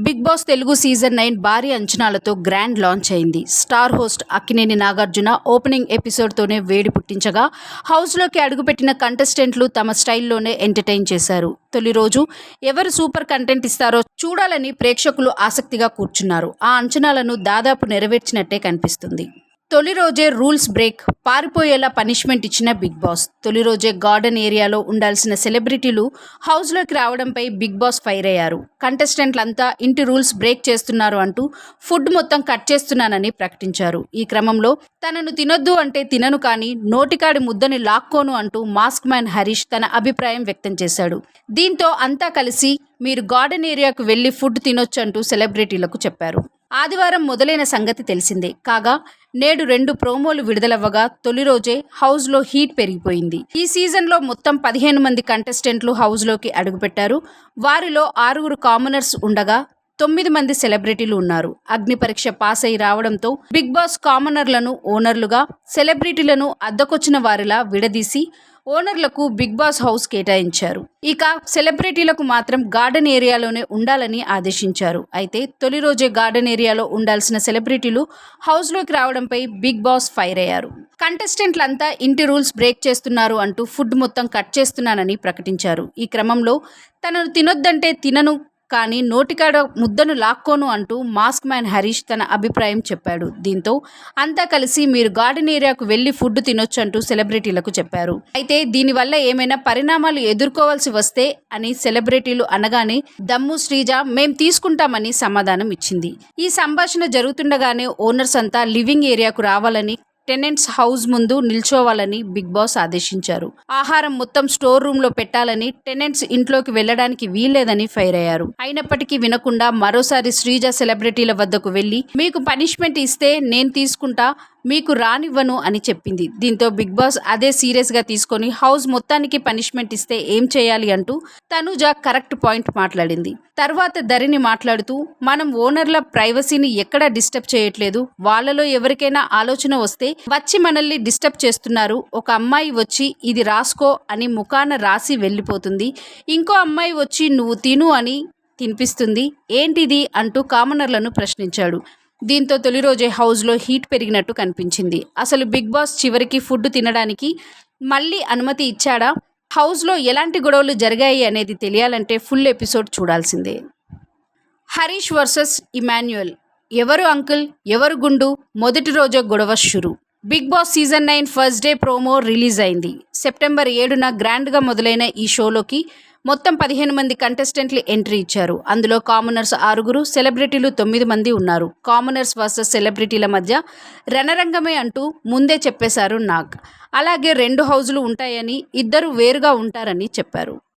Big boss Telugu season 9 భారీ అంచనాలతో grand launch అయింది. Star host Akkineni Nagarjuna opening ఎపిసోడ్తోనే వేడి పుట్టించగా హౌస్లోకి అడుగుపెట్టిన కంటెస్టెంట్లు తమ స్టైల్లోనే ఎంటర్టైన్ చేశారు. తొలి రోజు ఎవరు సూపర్ కంటెంట్ ఇస్తారో చూడాలని ప్రేక్షకులు ఆసక్తిగా కూర్చున్నారు. ఆ అంచనాలను దాదాపు నెరవేర్చినట్టే కనిపిస్తుంది. తొలి రోజే రూల్స్ బ్రేక్, పారిపోయేలా పనిష్మెంట్ ఇచ్చిన బిగ్ బాస్. తొలి రోజే గార్డెన్ ఏరియాలో ఉండాల్సిన సెలబ్రిటీలు హౌస్లోకి రావడంపై బిగ్ బాస్ ఫైర్ అయ్యారు. కంటెస్టెంట్లంతా ఇంటి రూల్స్ బ్రేక్ చేస్తున్నారు అంటూ ఫుడ్ మొత్తం కట్ చేస్తున్నానని ప్రకటించారు. ఈ క్రమంలో తనను తినొద్దు అంటే తినను కానీ నోటికాడి ముద్దని లాక్కోను అంటూ మాస్క్ మ్యాన్ హరీష్ తన అభిప్రాయం వ్యక్తం చేశాడు. దీంతో అంతా కలిసి మీరు గార్డెన్ ఏరియాకు వెళ్లి ఫుడ్ తినొచ్చు అంటూ సెలబ్రిటీలకు చెప్పారు. ఆదివారం మొదలైన సంగతి తెలిసిందే. కాగా నేడు 2 ప్రోమోలు విడుదలవ్వగా తొలి రోజే హౌస్లో హీట్ పెరిగిపోయింది. ఈ సీజన్లో మొత్తం 15 మంది కంటెస్టెంట్లు హౌస్లోకి అడుగుపెట్టారు. వారిలో 6 కామనర్స్ ఉండగా 9 మంది సెలబ్రిటీలు ఉన్నారు. అగ్ని పరీక్ష పాస్ అయి రావడంతో బిగ్ బాస్ కామనర్లను ఓనర్లుగా, సెలబ్రిటీలను అద్దెకొచ్చిన వారిలా విడదీసి ఓనర్లకు బిగ్ బాస్ హౌస్ కేటాయించారు. ఇక సెలబ్రిటీలకు మాత్రం గార్డెన్ ఏరియాలోనే ఉండాలని ఆదేశించారు. అయితే తొలి రోజే గార్డెన్ ఏరియాలో ఉండాల్సిన సెలబ్రిటీలు హౌస్లోకి రావడంపై బిగ్ బాస్ ఫైర్ అయ్యారు. కంటెస్టెంట్లంతా ఇంటి రూల్స్ బ్రేక్ చేస్తున్నారు అంటూ ఫుడ్ మొత్తం కట్ చేస్తున్నానని ప్రకటించారు. ఈ క్రమంలో తనను తినొద్దంటే తినను కానీ నోటికాడ ముద్దను లాక్కోను అంటూ మాస్క్ మ్యాన్ హరీష్ తన అభిప్రాయం చెప్పాడు. దీంతో అంతా కలిసి మీరు గార్డెన్ ఏరియాకు వెళ్లి ఫుడ్ తినొచ్చు అంటూ సెలబ్రిటీలకు చెప్పారు. అయితే దీనివల్ల ఏమైనా పరిణామాలు ఎదుర్కోవాల్సి వస్తే అని సెలబ్రిటీలు అనగానే దమ్ము శ్రీజ మేం తీసుకుంటామని సమాధానం ఇచ్చింది. ఈ సంభాషణ జరుగుతుండగానే ఓనర్స్ అంతా లివింగ్ ఏరియాకు రావాలని, టెనెంట్స్ హౌస్ ముందు నిల్చోవాలని బిగ్ బాస్ ఆదేశించారు. ఆహారం మొత్తం స్టోర్ రూమ్ లో పెట్టాలని, టెనెంట్స్ ఇంట్లోకి వెళ్లడానికి వీల్లేదని ఫైర్ అయ్యారు. అయినప్పటికీ వినకుండా మరోసారి శ్రీజ సెలబ్రిటీల వద్దకు వెళ్లి మీకు పనిష్మెంట్ ఇస్తే నేను తీసుకుంటా, మీకు రానివ్వను అని చెప్పింది. దీంతో బిగ్ బాస్ అదే సీరియస్ గా తీసుకొని హౌస్ మొత్తానికి పనిష్మెంట్ ఇస్తే ఏం చేయాలి అంటూ తనుజ కరెక్ట్ పాయింట్ మాట్లాడింది. తర్వాత ధరణి మాట్లాడుతూ మనం ఓనర్ల ప్రైవసీని ఎక్కడా డిస్టర్బ్ చేయట్లేదు, వాళ్ళలో ఎవరికైనా ఆలోచన వస్తే వచ్చి మనల్ని డిస్టర్బ్ చేస్తున్నారు. ఒక అమ్మాయి వచ్చి ఇది రాసుకో అని ముఖాన రాసి వెళ్ళిపోతుంది, ఇంకో అమ్మాయి వచ్చి నువ్వు తిను అని తినిపిస్తుంది, ఏంటిది అంటూ కామనర్లను ప్రశ్నించాడు. దీంతో తొలి రోజే హౌస్లో హీట్ పెరిగినట్టు కనిపించింది. అసలు బిగ్ బాస్ చివరికి ఫుడ్ తినడానికి మళ్ళీ అనుమతి ఇచ్చాడా? హౌస్లో ఎలాంటి గొడవలు జరిగాయి అనేది తెలియాలంటే ఫుల్ ఎపిసోడ్ చూడాల్సిందే. హరీష్ వర్సెస్ ఇమాన్యుయల్, ఎవరు అంకుల్ ఎవరు గుండు, మొదటి రోజే గొడవ షురు. Big boss season 9 first day promo release అయింది. సెప్టెంబర్ 7న గ్రాండ్గా మొదలైన ఈ షోలోకి మొత్తం 15 మంది కంటెస్టెంట్లు ఎంట్రీ ఇచ్చారు. అందులో కామనర్స్ 6, సెలబ్రిటీలు 9 మంది ఉన్నారు. కామనర్స్ వర్సెస్ సెలబ్రిటీల మధ్య రణరంగమే అంటూ ముందే చెప్పేశారు నాగ్. అలాగే 2 హౌజులు ఉంటాయని, ఇద్దరు వేరుగా ఉంటారని చెప్పారు.